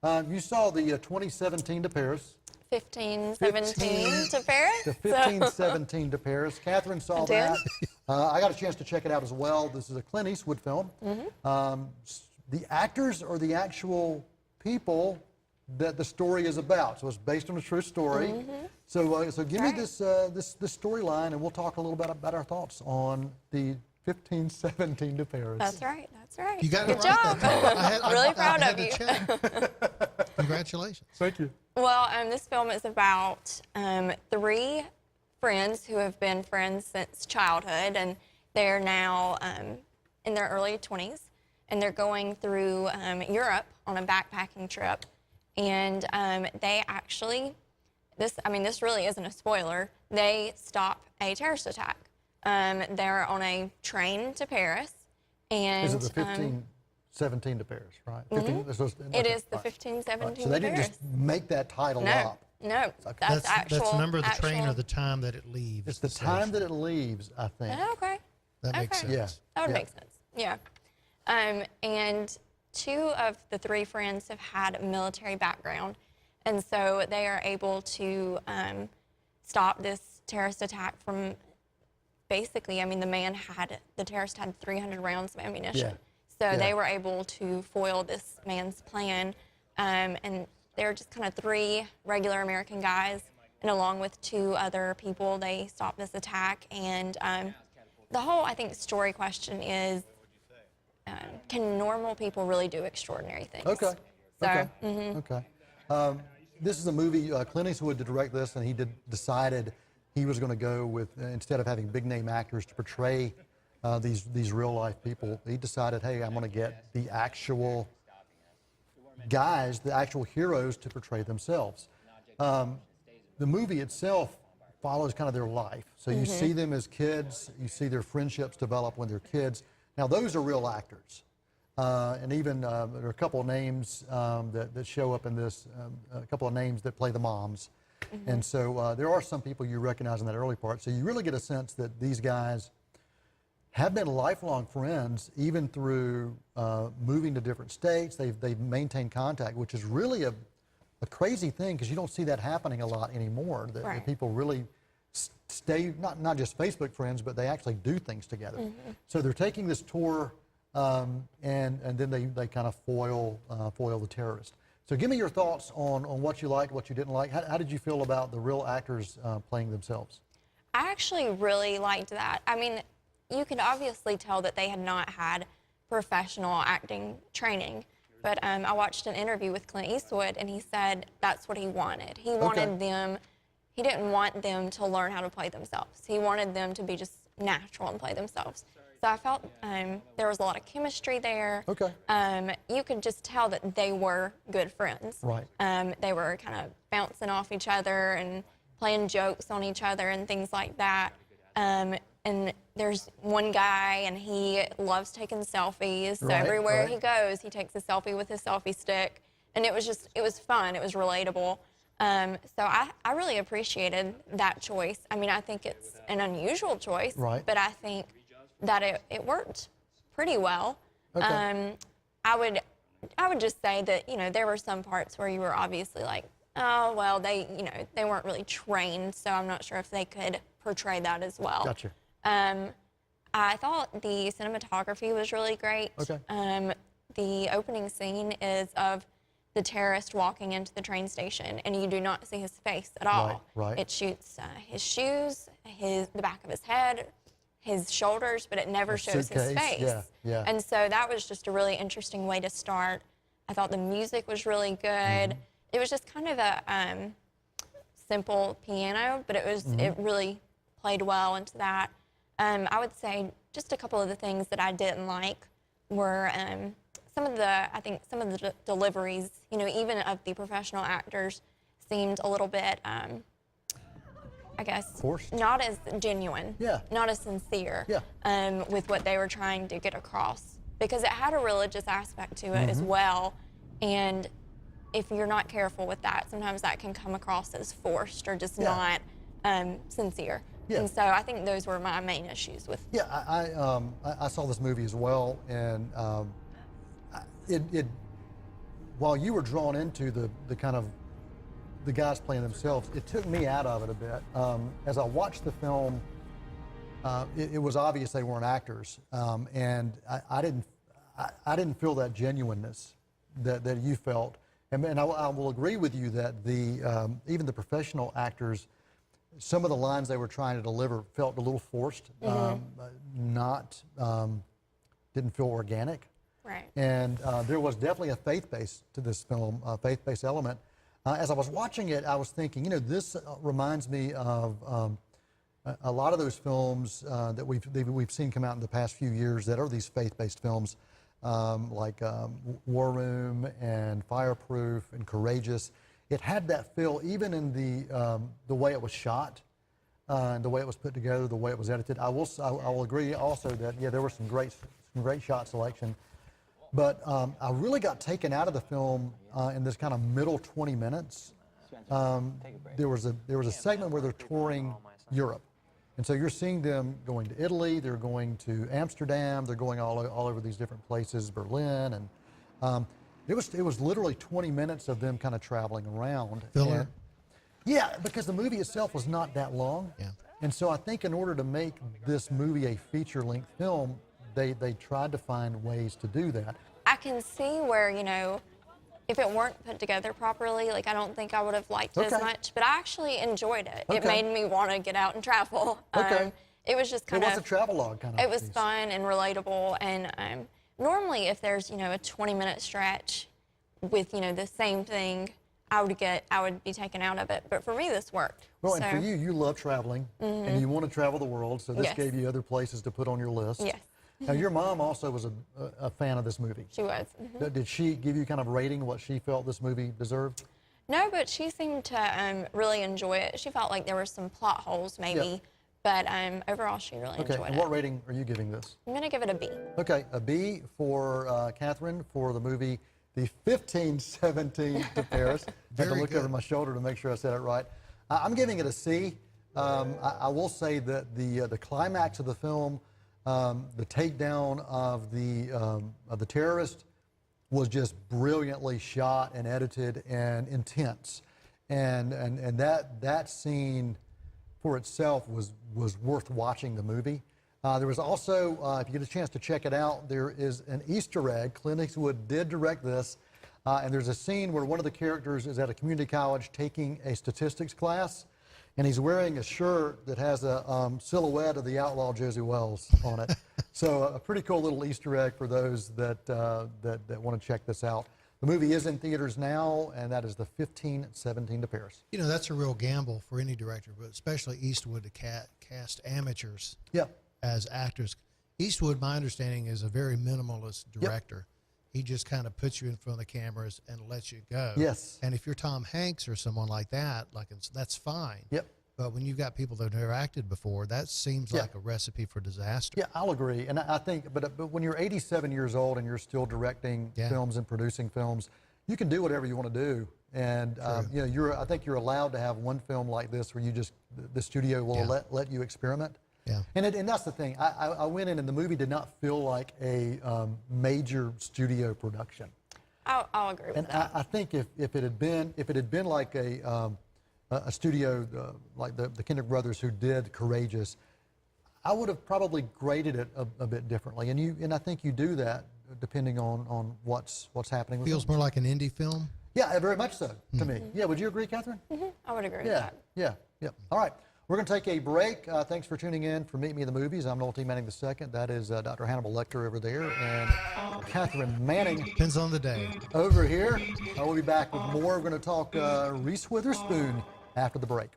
You saw the 2017 to Paris. 15-17 to Paris. The 15-17 to Paris. Kathryn saw that. I got a chance to check it out as well. This is a Clint Eastwood film. The actors are the actual people that the story is about. So it's based on a true story. So give me this storyline, and we'll talk a little bit about our thoughts on the 15-17 to Paris. That's right. That's right. You got Good it right job. that time. Really proud I of had you. to check. Congratulations. Thank you. Well, this film is about 3 friends who have been friends since childhood, and they're now in their early 20s, and they're going through Europe on a backpacking trip. And they actually, this really isn't a spoiler, they stop a terrorist attack. They're on a train to Paris. And, is it the 15-17 to Paris, right? It is the 15-17 right. So they didn't just make that title up. No, Okay. that's actual. That's the number of the actual... train or the time that it leaves. It's the time that it leaves, I think. Oh, okay. That makes sense. Yeah. That would make sense. Yeah. And 2 of the 3 friends have had a military background, and so they are able to stop this terrorist attack from basically, the terrorist had 300 rounds of ammunition. Yeah. So they were able to foil this man's plan, and they're just kind of 3 regular American guys, and along with 2 other people, they stopped this attack. And the whole, I think, story question is, can normal people really do extraordinary things? Okay. So, Okay. This is a movie, Clint Eastwood to direct this, and he decided he was going to go with, instead of having big name actors to portray these real life people, he decided, hey, I'm going to get the actual guys, the actual heroes to portray themselves. The movie itself follows kind of their life. So you see them as kids, you see their friendships develop when they're kids. Now those are real actors. And even there are a couple of names that show up in this, a couple of names that play the moms. And so there are some people you recognize in that early part. So you really get a sense that these guys have been lifelong friends, even through moving to different states. They've maintained contact, which is really a crazy thing, because you don't see that happening a lot anymore. That people really stay, not just Facebook friends, but they actually do things together. So they're taking this tour, and then they kind of foil the terrorist. So give me your thoughts on what you liked, what you didn't like. How did you feel about the real actors playing themselves? I actually really liked that. I mean, you could obviously tell that they had not had professional acting training. But I watched an interview with Clint Eastwood, and he said that's what he wanted. He wanted them, he didn't want them to learn how to play themselves. He wanted them to be just natural and play themselves. So I felt there was a lot of chemistry there. You could just tell that they were good friends. Right. They were kind of bouncing off each other and playing jokes on each other and things like that. And there's one guy, and he loves taking selfies. So everywhere he goes, he takes a selfie with his selfie stick. And it was fun. It was relatable. So I really appreciated that choice. I mean, I think it's an unusual choice, but I think that it worked pretty well. I would just say that, there were some parts where you were obviously like, oh, well, they weren't really trained, so I'm not sure if they could portray that as well. Gotcha. I thought the cinematography was really great. The opening scene is of the terrorist walking into the train station, and you do not see his face at all. It shoots his shoes, the back of his head, his shoulders, but it never shows his face. And so that was just a really interesting way to start. I thought the music was really good. It was just kind of a simple piano, but it really played well into that. I would say just a couple of the things that I didn't like were some of the deliveries, even of the professional actors, seemed a little bit, I guess, forced, not as genuine, not as sincere with what they were trying to get across, because it had a religious aspect to it as well. And if you're not careful with that, sometimes that can come across as forced or just not sincere. And so I think those were my main issues with. I saw this movie as well, and while you were drawn into the kind of the guys playing themselves, it took me out of it a bit. As I watched the film, it was obvious they weren't actors, and I didn't feel that genuineness that you felt. And I will agree with you that even the professional actors, some of the lines they were trying to deliver felt a little forced, didn't feel organic. Right. And there was definitely a faith base to this film, a faith-based element. As I was watching it, I was thinking, this reminds me of a lot of those films that we've seen come out in the past few years that are these faith-based films, like War Room and Fireproof and Courageous. It had that feel, even in the way it was shot, and the way it was put together, the way it was edited. I will agree also that there was some great shot selection, but I really got taken out of the film in this kind of middle 20 minutes. There was a segment where they're touring Europe. And so you're seeing them going to Italy, they're going to Amsterdam, they're going all over these different places, Berlin, and it was literally 20 minutes of them kind of traveling around. Filler? Yeah, because the movie itself was not that long. Yeah. And so I think in order to make this movie a feature-length film, they tried to find ways to do that. I can see where, if it weren't put together properly, I don't think I would have liked it as much, but I actually enjoyed it. It made me want to get out and travel. It was just kind of... It was a travelogue kind of It was piece. fun and relatable, and normally if there's, a 20-minute stretch with, the same thing, I would be taken out of it. But for me, this worked. Well, and for you love traveling, and you want to travel the world, so this gave you other places to put on your list. Yes. Now, your mom also was a fan of this movie. She was. Did she give you kind of a rating what she felt this movie deserved? No, but she seemed to really enjoy it. She felt like there were some plot holes maybe, but overall she really enjoyed and it. what rating are you giving this? I'm going to give it a B. Okay, a B for Kathryn for the movie The 1517 to Paris. I had to look over my shoulder to make sure I said it right. I'm giving it a C. I will say that the climax of the film, the takedown of the terrorist, was just brilliantly shot and edited and intense, and that scene for itself was worth watching the movie. There was also, if you get a chance to check it out, there is an Easter egg. Clint Eastwood did direct this, and there's a scene where one of the characters is at a community college taking a statistics class, and he's wearing a shirt that has a silhouette of the outlaw Josie Wells on it. So a pretty cool little Easter egg for those that want to check this out. The movie is in theaters now, and that is The 1517 to Paris. That's a real gamble for any director, but especially Eastwood to cast amateurs as actors. Eastwood, my understanding, is a very minimalist director. He just kind of puts you in front of the cameras and lets you go. Yes. And if you're Tom Hanks or someone like that, that's fine. Yep. But when you've got people that have never acted before, that seems like a recipe for disaster. Yeah, I'll agree. And I think, but when you're 87 years old and you're still directing films and producing films, you can do whatever you want to do. And I think you're allowed to have one film like this where you just the studio will let you experiment. Yeah. And that's the thing. I went in and the movie did not feel like a major studio production. I'll agree with that. I think if it had been like a studio like the Kendrick brothers who did Courageous, I would have probably graded it a bit differently. And I think you do that depending on what's happening with Feels them. more like an indie film. Yeah, very much so to me. Yeah, would you agree, Kathryn? I would agree with that. Yeah. All right. We're going to take a break. Thanks for tuning in for Meet Me in the Movies. I'm Noel T. Manning II. That is Dr. Hannibal Lecter over there, and Kathryn Manning Depends on the day. over here. We'll be back with more. We're going to talk Reese Witherspoon after the break.